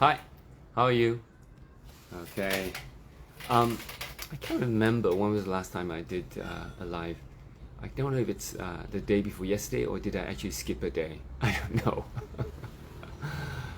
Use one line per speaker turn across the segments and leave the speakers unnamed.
Hi, how are you? Okay. I can't remember when was the last time I did a live. I don't know if it's the day before yesterday or did I actually skip a day? I don't know.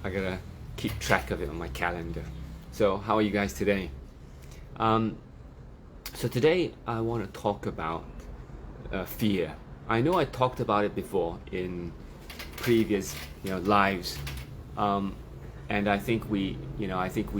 I gotta keep track of it on my calendar. So, how are you guys today? Um, so today I want to talk about fear. I know I talked about it before in previous, lives, um, and I think we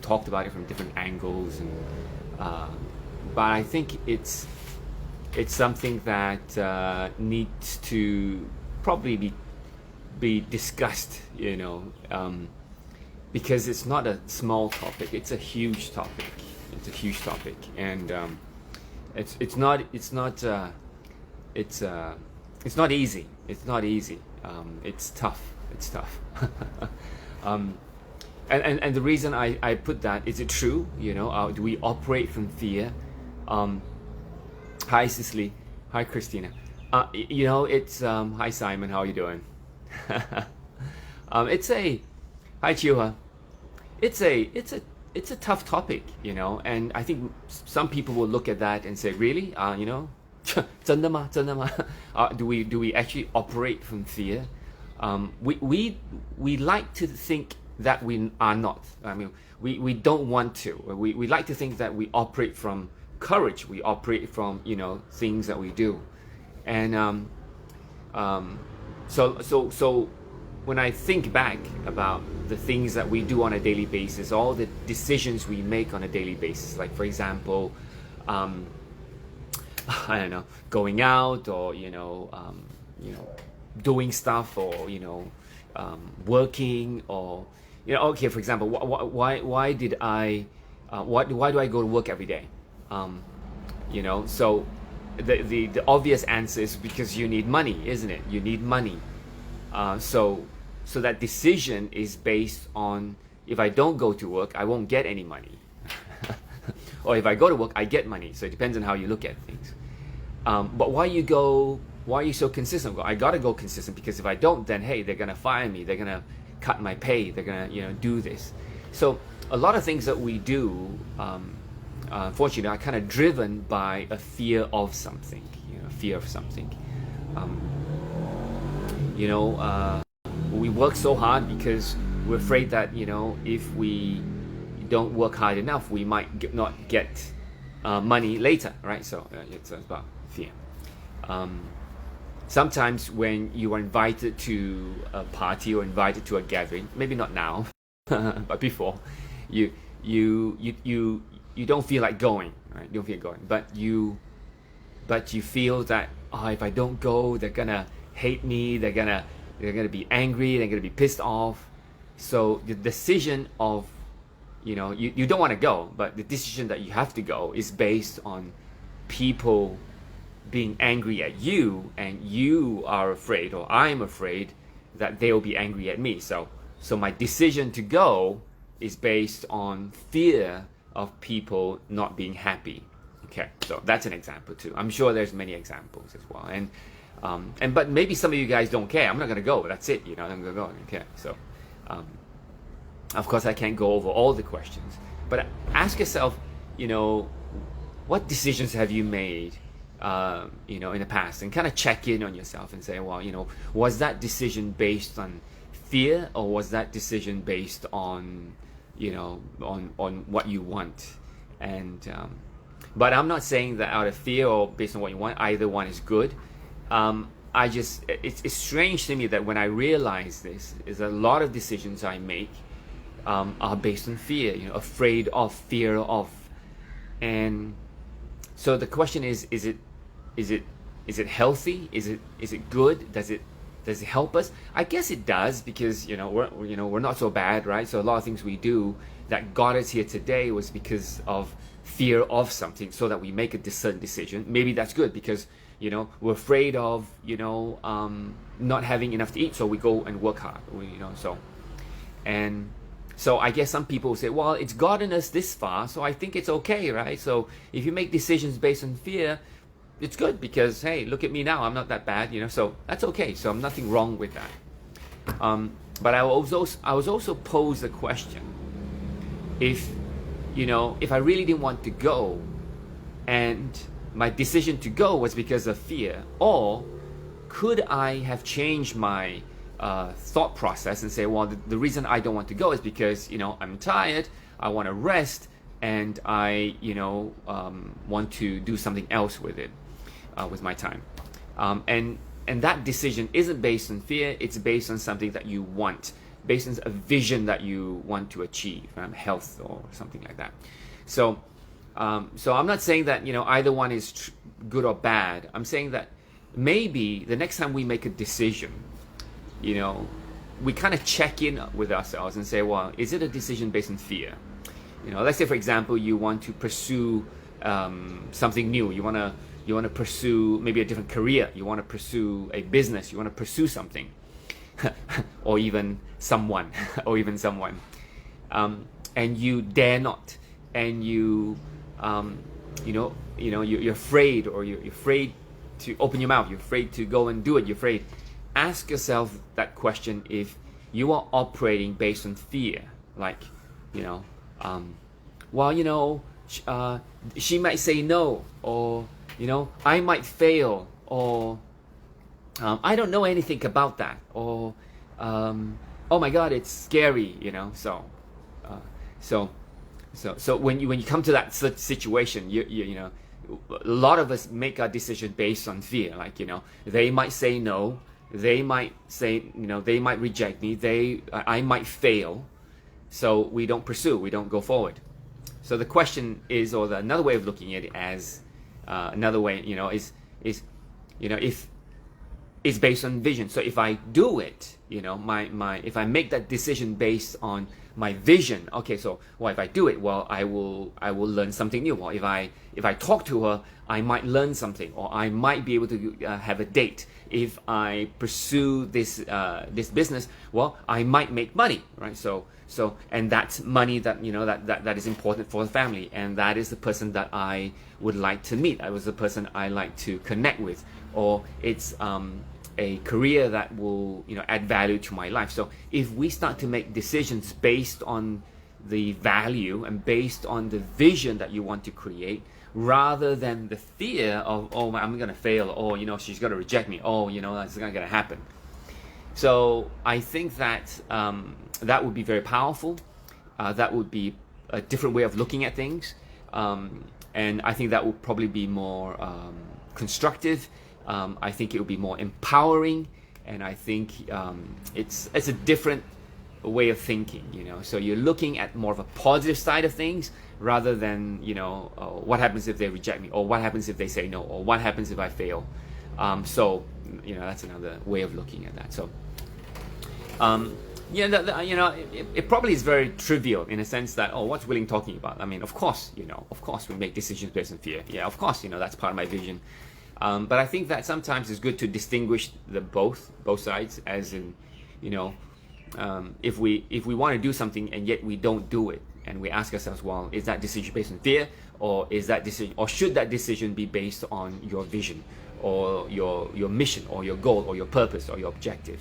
talked about it from different angles, and uh, but I think it's something that needs to probably be discussed, because it's not a small topic. It's a huge topic. It's a huge topic, and it's it's not easy. It's not easy. It's tough. It's tough. um, and the reason I put that, is it true? Do we operate from fear? Um, Hi Cicely. Hi Christina. It's hi Simon. How are you doing? It's a hi Chiuha. It's a tough topic, and I think some people will look at that and say, really, 真的吗？真的吗？do we actually operate from fear? We like to think that we are not. I mean, we don't want to. We like to think that we operate from courage. We operate from things that we do, and so when I think back about the things that we do on a daily basis, all the decisions we make on a daily basis, like for example, I don't know, going out, or doing stuff, or working, or okay, for example, why did I why do I go to work every day? So the obvious answer is because you need money, isn't it? You need money. So that decision is based on, if I don't go to work, I won't get any money. Or if I go to work, I get money. So it depends on how you look at things. But why are you so consistent? Well, I gotta go consistent, because if I don't, then hey, they're gonna fire me. They're gonna cut my pay. They're gonna do this. So a lot of things that we do, unfortunately, are kind of driven by a fear of something. Fear of something. Um, we work so hard because we're afraid that if we don't work hard enough, we might not get money later, right? So it's about fear. Sometimes when you are invited to a party or invited to a gathering, maybe not now, but before, you don't feel like going, right? You don't feel like going, but you feel that, if I don't go, they're gonna hate me. They're gonna be angry. They're gonna be pissed off. So the decision of you don't want to go, but the decision that you have to go is based on people being angry at you, and you are afraid, or I'm afraid, that they'll be angry at me. So my decision to go is based on fear of people not being happy. Okay, so that's an example too. I'm sure there's many examples as well, and but maybe some of you guys don't care. I'm not gonna go. That's it. I'm gonna go. Okay, so. Of course, I can't go over all the questions, but ask yourself, what decisions have you made, in the past, and kind of check in on yourself and say, well, was that decision based on fear, or was that decision based on, on what you want? And but I'm not saying that out of fear or based on what you want, either one is good. It's strange to me that when I realize this, is a lot of decisions I make are based on fear, afraid of, fear of. And so the question is it healthy? Is it good? Does it help us? I guess it does, because we're not so bad, right? So a lot of things we do that got us here today was because of fear of something, so that we make a certain decision. Maybe that's good, because we're afraid of not having enough to eat, so we go and work hard. So I guess some people say, well, it's gotten us this far, so I think it's okay, right? So if you make decisions based on fear, it's good, because hey, look at me now, I'm not that bad, so that's okay. So nothing wrong with that. But I was also posed a question, if if I really didn't want to go, and my decision to go was because of fear, or could I have changed my thought process and say, well, the reason I don't want to go is because I'm tired, I want to rest, and I want to do something else with it, with my time, and that decision isn't based on fear. It's based on something that you want, based on a vision that you want to achieve, health or something like that. So I'm not saying that either one is good or bad. I'm saying that maybe the next time we make a decision, we kind of check in with ourselves and say, well, is it a decision based on fear? Let's say, for example, you want to pursue something new. You want to pursue maybe a different career. You want to pursue a business. You want to pursue something, or even someone, and you dare not, and you're afraid, or you're afraid to open your mouth. You're afraid to go and do it. You're afraid. Ask yourself that question if you are operating based on fear, like, she might say no, or I might fail, or I don't know anything about that, or oh my God, it's scary, So when you come to that situation, you a lot of us make our decision based on fear. Like, they might say no, they might say, they might reject me, I might fail, so we don't pursue, we don't go forward. So the question is, or another way of looking at it as another way, is if it's based on vision. So if I do it, if I make that decision based on my vision, okay, so if I do it, well, I will learn something new. Or if I talk to her, I might learn something, or I might be able to have a date. If I pursue this business, well, I might make money, right? So and that's money that that is important for the family, and that is the person that I would like to meet. I was the person I like to connect with, or it's a career that will add value to my life. So if we start to make decisions based on the value and based on the vision that you want to create, rather than the fear of, oh, I'm gonna fail, or she's gonna reject me, oh, that's not gonna happen. So I think that that would be very powerful. That would be a different way of looking at things, and I think that would probably be more constructive. I think it will be more empowering, and I think it's a different way of thinking. So you're looking at more of a positive side of things, rather than what happens if they reject me, or what happens if they say no, or what happens if I fail. So that's another way of looking at that. So it probably is very trivial in a sense that, oh, what's Willing talking about? I mean, of course we make decisions based on fear. Yeah, of course, that's part of my vision. But I think that sometimes it's good to distinguish the both sides, as in, if we want to do something and yet we don't do it, and we ask ourselves, well, is that decision based on fear, or should that decision be based on your vision, or your mission, or your goal, or your purpose, or your objective?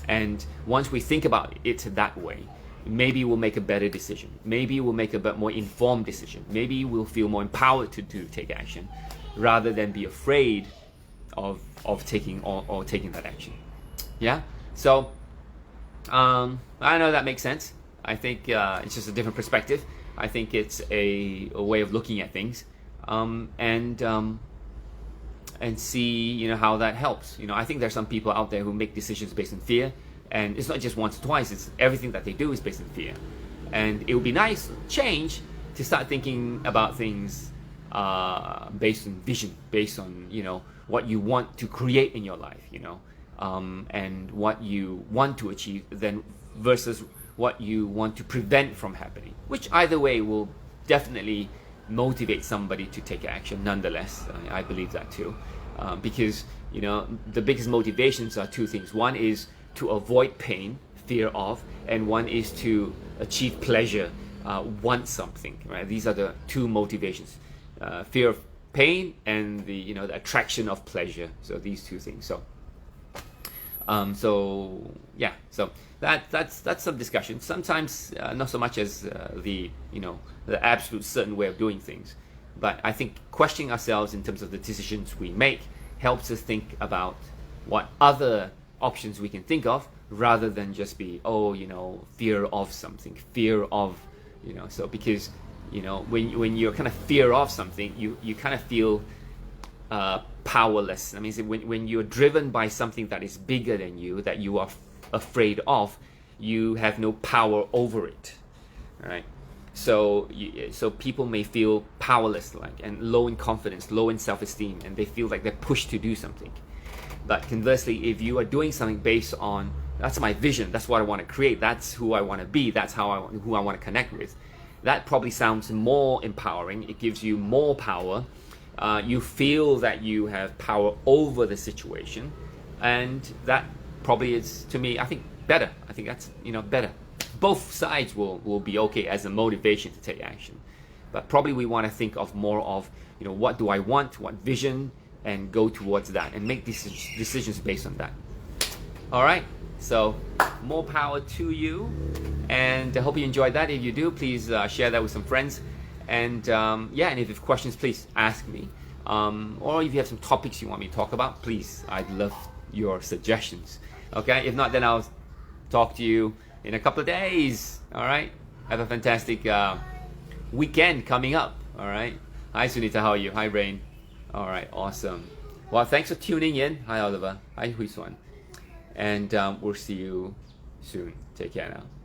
And once we think about it that way, maybe we'll make a better decision. Maybe we'll make a bit more informed decision. Maybe we'll feel more empowered to take action, rather than be afraid of taking or taking that action. Yeah. So I know that makes sense. I think it's just a different perspective. I think it's a way of looking at things, and see how that helps. I think there's some people out there who make decisions based on fear, and it's not just once or twice. It's everything that they do is based on fear, and it would be nice change to start thinking about things based on vision, based on what you want to create in your life, and what you want to achieve, then versus what you want to prevent from happening, which either way will definitely motivate somebody to take action. Nonetheless, I believe that too, because the biggest motivations are two things. One is to avoid pain, fear of, and one is to achieve pleasure, want something. Right? These are the two motivations: fear of pain and the attraction of pleasure. So these two things. So So yeah, so that's some discussion. Sometimes not so much as the absolute certain way of doing things, but I think questioning ourselves in terms of the decisions we make helps us think about what other options we can think of, rather than just be fear of something, fear of so because when you're kind of fear of something, you kind of feel powerless. I mean, when you're driven by something that is bigger than you, that you are afraid of, you have no power over it, right? So people may feel powerless, and low in confidence, low in self-esteem, and they feel like they're pushed to do something. But conversely, if you are doing something based on, that's my vision, that's what I want to create, that's who I want to be, that's who I want to connect with, that probably sounds more empowering. It gives you more power. You feel that you have power over the situation, and that probably is, to me, I think better. I think that's better. Both sides will be okay as a motivation to take action, but probably we want to think of more of what do I want, what vision, and go towards that and make decisions based on that. All right, so more power to you, and I hope you enjoyed that. If you do, please share that with some friends. And and if you have questions, please ask me. Or if you have some topics you want me to talk about, please, I'd love your suggestions. Okay, if not, then I'll talk to you in a couple of days. All right, have a fantastic weekend coming up. All right, hi Sunita, how are you? Hi Rain. All right, awesome. Well, thanks for tuning in. Hi Oliver. Hi Hui Suan. And we'll see you soon. Take care now.